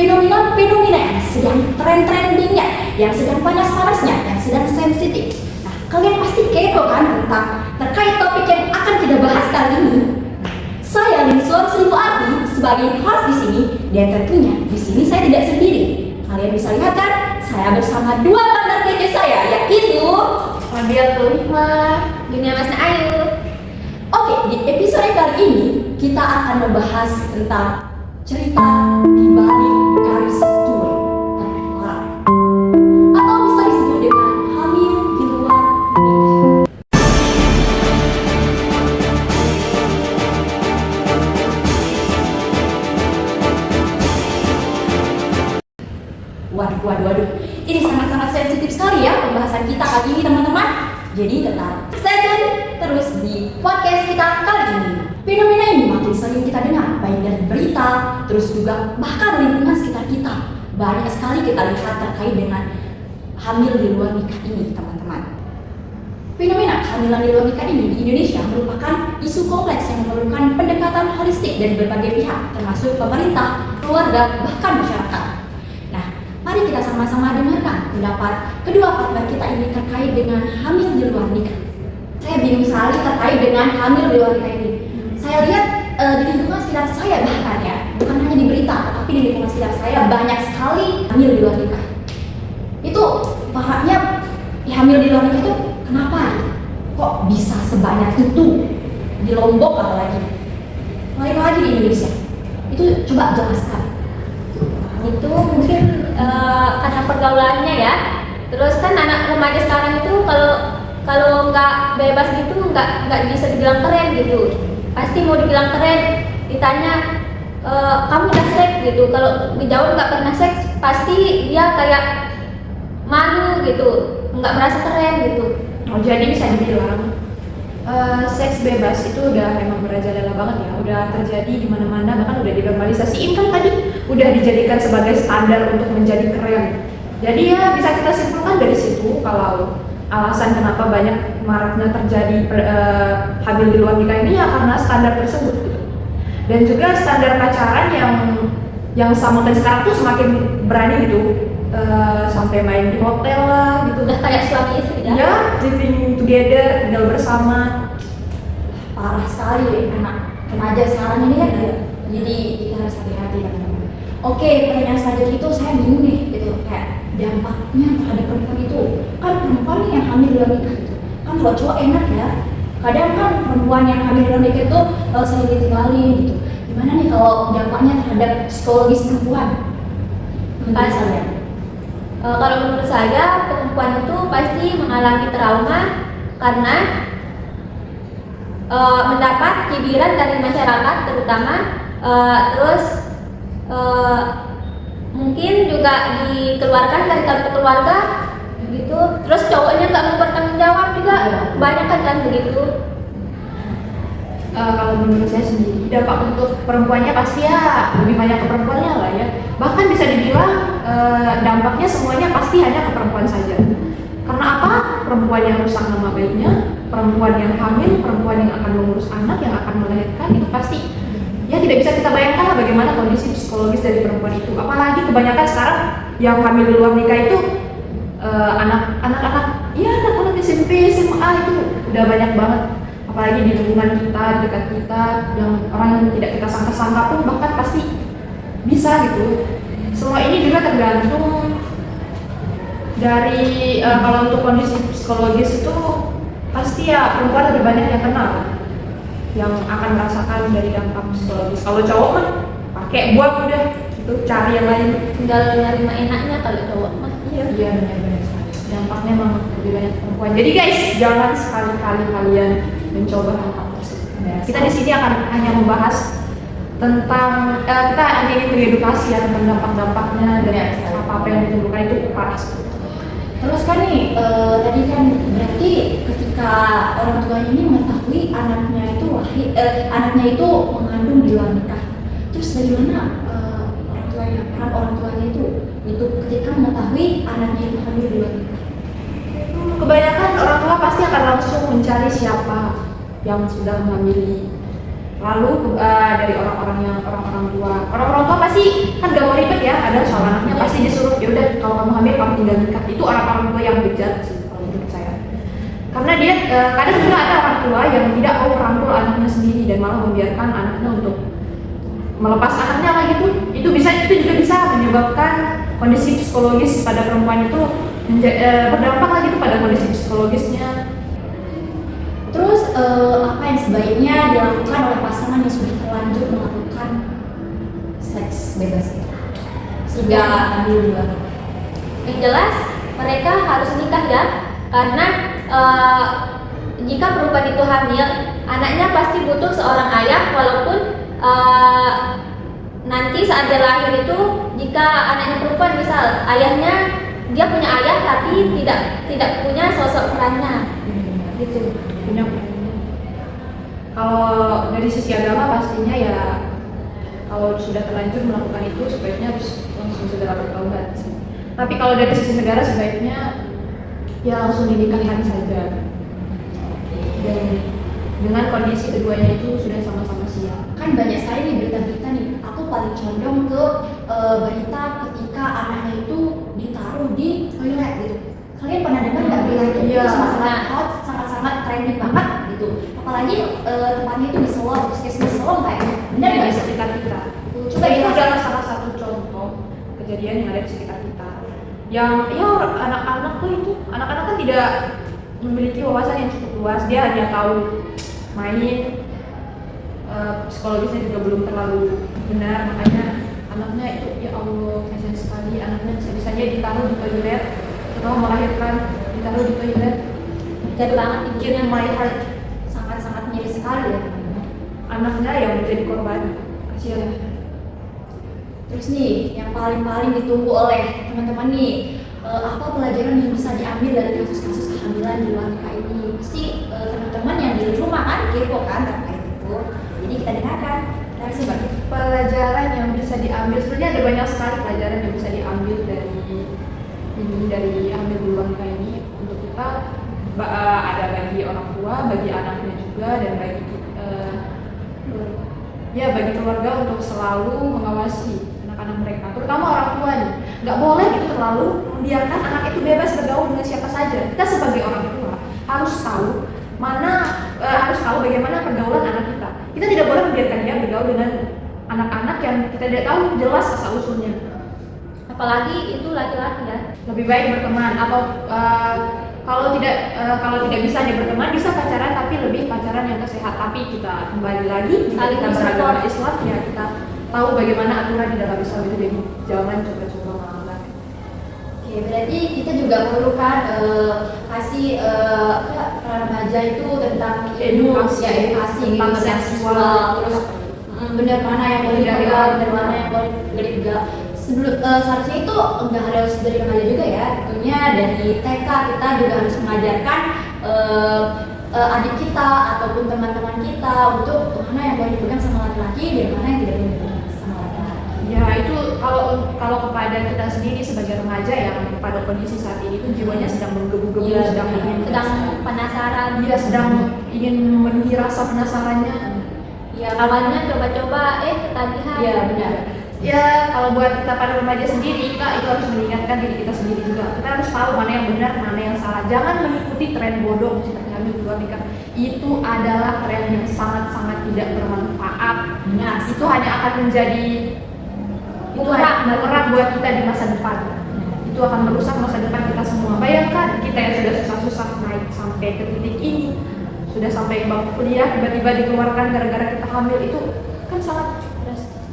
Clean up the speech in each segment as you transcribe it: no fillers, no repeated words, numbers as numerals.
fenomena-fenomena yang sedang tren-trendingnya, yang sedang panas-panasnya, yang sedang sensitif. Nah, kalian pasti kepo kan tentang terkait topik yang akan kita bahas kali ini. Saya Linsuan Seribu Arti sebagai host di sini, dan tentunya di sini saya tidak sendiri. Kalian bisa lihat kan, saya bersama dua partner kece saya, yaitu Rabiatul Hikmah, Dunia Mas Ayu. Oke, di episode kali ini kita akan membahas tentang cerita di balik garis tua terlarang, atau bisa disebut dengan hamil di luar nikah. Waduh, ini sangat-sangat sensitif sekali ya pembahasan kita kali ini teman-teman. Jadi tetap stay tune terus di podcast kita kali ini. Fenomena ini makin sering kita dengar, baik dari berita, terus juga bahkan lingkungan sekitar kita. Banyak sekali kita lihat terkait dengan hamil di luar nikah ini, teman-teman. Fenomena kehamilan di luar nikah ini di Indonesia merupakan isu kompleks yang memerlukan pendekatan holistik dari berbagai pihak, termasuk pemerintah, keluarga, bahkan masyarakat. Nah, mari kita sama-sama dengarkan pendapat kedua partner kita ini terkait dengan hamil di luar nikah. Saya bingung sekali terkait dengan hamil di luar nikah ini. Saya lihat di lingkungan sekitar saya bahkan ya, bukan hanya di berita, tetapi di lingkungan sekitar saya banyak sekali hamil di luar nikah. Itu parahnya hamil di luar nikah itu kenapa? Kok bisa sebanyak itu di Lombok apalagi? Lain lagi di Indonesia. Itu coba jelaskan. Itu mungkin karena pergaulannya ya. Terus kan anak remaja sekarang itu kalau nggak bebas gitu nggak bisa dibilang keren gitu. Pasti mau dibilang keren, ditanya kamu udah seks gitu. Kalau dijawab nggak pernah seks, pasti dia kayak malu gitu, nggak merasa keren gitu. Oh, jadi bisa dibilang seks bebas itu udah emang merajalela banget ya, udah terjadi di mana-mana, bahkan udah dinormalisasiin kan tadi, udah dijadikan sebagai standar untuk menjadi keren. Jadi ya bisa kita simpulkan dari situ kalau alasan kenapa banyak maraknya terjadi hamil di luar nikah ini ya karena standar tersebut gitu. Dan juga standar pacaran yang semakin sekarang tuh semakin berani gitu, sampai main di hotel lah gitu. Udah kayak suami istri ya? Ya, living together, tinggal bersama. Parah sekali anak remaja sekarang ini kan ya. Jadi kita harus hati-hati teman-teman. Oke, pertanyaan selanjutnya itu saya bingung nih gitu, kayak dampaknya terhadap perempuan itu. Kan perempuan nih yang hamil di luar nikah itu kan kalau cowok enak ya, kadang kan perempuan yang hamil di luar nikah itu sering ditinggalin gitu. Gimana nih kalau dampaknya terhadap psikologis perempuan? Misalnya kalau menurut saya perempuan itu pasti mengalami trauma karena mendapat cibiran dari masyarakat terutama, terus mungkin juga dikeluarkan dari keluarga gitu. Terus cowoknya nggak mau bertanggung jawab juga, banyak kan begitu. Kalau menurut saya sendiri dampak untuk perempuannya pasti ya lebih banyak ke perempuannya lah ya. Bahkan bisa dibilang dampaknya semuanya pasti hanya ke perempuan saja. Karena apa? Perempuan yang rusak nama baiknya, perempuan yang hamil, perempuan yang akan mengurus anak, yang akan melahirkan, itu pasti ya tidak bisa kita bayangkan lah bagaimana kondisi psikologis dari perempuan itu. Apalagi kebanyakan sekarang yang hamil di luar nikah itu anak-anak SMP, SMA itu udah banyak banget. Apalagi di lingkungan kita, di dekat kita, yang orang yang tidak kita sangka-sangka pun bahkan pasti bisa gitu. Semua ini juga tergantung dari kalau untuk kondisi psikologis itu pasti ya perempuan lebih banyak yang kenal yang akan merasakan dari dampak psikologis. Kalau cowok mah pakai buat udah itu cari yang lain, Tinggal nerima enaknya kalau cowok mah. iya benar-benar dampaknya memang lebih banyak perempuan. Jadi guys, jangan sekali-kali kalian mencoba hal tersebut. Kita di sini akan hanya membahas tentang kita hanya ingin mengedukasi ya tentang dampak-dampaknya dan apa yang ditimbulkan itu parah. terus kan nih tadi kan berarti ketika orang tuanya ini mengetahui anaknya itu mengandung di luar nikah, terus bagaimana peran orang tuanya itu ketika mengetahui anaknya itu hamil di luar nikah? Kebanyakan orang tua pasti akan langsung mencari siapa yang sudah menghamili Lalu dari orang-orang tua pasti kan gak mau ribet ya, ada soal anaknya pasti disuruh ya udah kalau kamu hamil kamu tinggal nikah. Itu orang tua yang bejat sih kalau menurut saya. Karena dia kadang juga ada orang tua yang tidak mau merangkul anaknya sendiri dan malah membiarkan anaknya untuk melepas anaknya lah gitu. Itu juga bisa menyebabkan kondisi psikologis pada perempuan itu berdampak lagi tuh pada kondisi psikologisnya. Terus apa yang sebaiknya dilakukan oleh pasangan yang sudah terlanjur melakukan seks bebas itu? Sudah ambil dua. Yang jelas mereka harus nikah ya, karena jika perempuan itu hamil, anaknya pasti butuh seorang ayah, walaupun nanti saat dia lahir itu, jika anaknya perempuan misal ayahnya dia punya ayah tapi tidak punya sosok perannya, gitu. Punya perannya. Kalau dari sisi agama pastinya ya kalau sudah terlanjur melakukan itu sebaiknya harus langsung segera bertaubat. Tapi kalau dari sisi negara sebaiknya ya langsung dinikahkan saja. Dan dengan kondisi keduanya itu sudah sama-sama siap. Kan banyak sekali nih berita-berita nih. Aku paling condong ke berita ketika anaknya itu ditaruh di toilet gitu. Kalian pernah dengar nggak berita itu? Iya. Itu sangat hot, sangat trending banget gitu. Apalagi tempatnya itu di Solo, puskesmas Solo kayaknya. Benar nggak? Di sekitar kita. Coba Itu jelasin. adalah salah satu contoh kejadian yang ada di sekitar kita. Yang ya anak-anak tuh itu, anak-anak kan tidak memiliki wawasan yang cukup luas. Dia hanya tahu main, psikologisnya juga belum terlalu benar, makanya anaknya itu ya Allah kasihan sekali, anaknya bisa-bisanya ditaruh di toilet setelah melahirkan, ditaruh di toilet. Dan banget Bikin my heart. Sangat-sangat miris sekali ya. Anaknya yang menjadi korban, kasihan. Terus nih, yang paling ditunggu oleh teman-teman nih, apa pelajaran yang bisa diambil dari kasus-kasus kehamilan di luar nikah ini? Pasti teman-teman yang di rumah kan kepo kan terkait itu. Jadi kita dengarkan dari sini. Pelajaran yang bisa diambil, sebenarnya ada banyak sekali pelajaran yang bisa diambil dari hamil di luar nikah ini untuk kita. Ada bagi orang tua, bagi anaknya juga, dan bagi bagi keluarga untuk selalu mengawasi anak-anak mereka, terutama orang tua nih. Nggak boleh gitu terlalu membiarkan anak itu bebas bergaul dengan siapa saja. Kita sebagai orang tua harus tahu bagaimana pergaulan anak kita. Kita tidak boleh membiarkan dia bergaul dengan anak-anak yang kita tidak tahu jelas asal usulnya. apalagi itu laki-laki ya. Lebih baik berteman atau kalau tidak bisa dia berteman, bisa pacaran, tapi lebih pacaran yang sehat. Tapi kita kembali lagi, Saling kita beragama support. Islam ya, kita tahu bagaimana aturan di dalam Islam itu, jadi jangan coba-coba melanggar. Oke, berarti kita juga perlu kan kasih remaja itu tentang edukasi tentang gitu, seksual, terus benar mana yang boleh dipegang, benar mana yang boleh dipegang. Sebelum seharusnya itu enggak harus dari remaja juga ya, tentunya dari TK kita juga harus mengajarkan adik kita ataupun teman-teman kita untuk mana yang boleh dipegang sama laki-laki dan mana yang tidak boleh dipegang sama laki-laki. Ya itu kalau kepada kita sendiri sebagai remaja yang pada kondisi saat ini tuh jiwanya sedang menggebu-gebu, sedang penasaran. Dia sedang ingin memenuhi rasa penasarannya. Ya awalnya coba-coba ketagihan. Iya benar. Ya kalau buat kita para remaja sendiri, kita itu harus mengingatkan diri kita sendiri juga. Kita harus tahu mana yang benar, mana yang salah. Jangan mengikuti tren bodoh seperti hamil di luar nikah. Itu adalah tren yang sangat-sangat tidak bermanfaat. Benar. Itu hanya akan menjadi bumerang buat kita di masa depan. Itu akan merusak masa depan kita semua. Bayangkan kita yang sudah susah-susah naik sampai ke titik ini, sudah sampai bangku kuliah, tiba-tiba dikeluarkan gara-gara kita hamil, itu kan sangat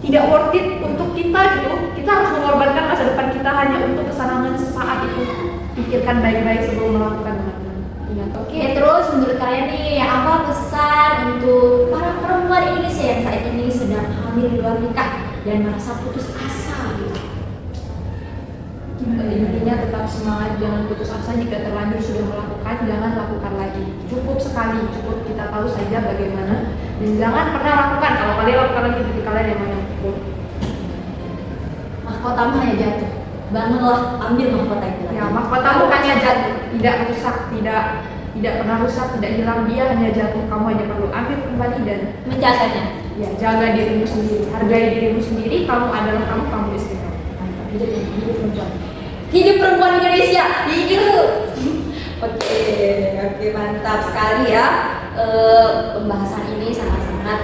tidak worth it untuk kita gitu. Kita harus mengorbankan masa depan kita hanya untuk kesenangan sesaat itu. Pikirkan baik-baik sebelum melakukan, teman-teman. Ingat. Oke, terus menurut kalian nih apa pesan untuk para perempuan Indonesia yang saat ini sedang hamil di luar nikah dan merasa putus asa gitu? Intinya tetap semangat, jangan putus asa. Jika terlanjur sudah melakukan, jangan lakukan lagi. Cukup sekali, cukup kita tahu saja bagaimana, dan jangan pernah lakukan. Kalau kalian lakukan lagi, berarti kalian yang mana? Mahkotamu hanya jatuh, bangunlah, ambil mahkota itu. Ya, mahkotamu hanya jatuh, tidak rusak, tidak tidak pernah rusak, tidak hilang, dia hanya jatuh, kamu hanya perlu ambil kembali dan Menjaganya. ya jaga dirimu sendiri, hargai dirimu sendiri, kamu adalah kamu, kamu istimewa. Mantap, hidup perempuan. Hidup perempuan Indonesia, hidup. Oke, mantap sekali ya. Pembahasan ini sangat-sangat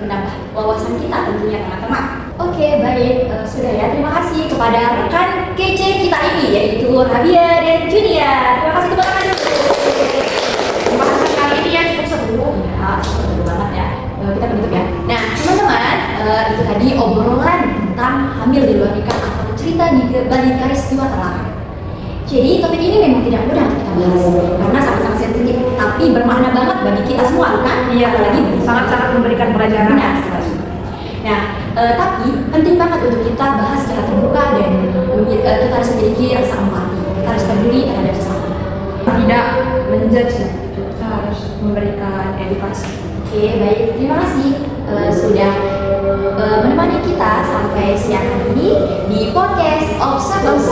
menambah wawasan kita tentunya teman-teman. Oke, baik, sudah ya. Terima kasih kepada rekan kece kita ini yaitu Rabia dan Junia. Terima kasih kepada kalian. Pembahasan kali ini ya cukup seru. Ya, seru banget ya. Kita tutup ya. Nah, teman-teman, itu tadi obrolan tentang hamil di luar nikah atau cerita di balik peristiwa terlarang. Jadi topik ini memang tidak mudah untuk kita bahas karena sangat-sangat sensitif, tapi bermakna banget bagi kita semua, kan? Iya, Apalagi sangat-sangat memberikan pelajaran. benar sekali. Nah, tapi penting banget untuk kita bahas secara terbuka dan kita harus memiliki rasa empati. Kita harus peduli terhadap sesama. Tidak menjudge, kita harus memberikan edukasi. Oke, baik. Terima kasih sudah menemani kita sampai siang hari ini di podcast Observasi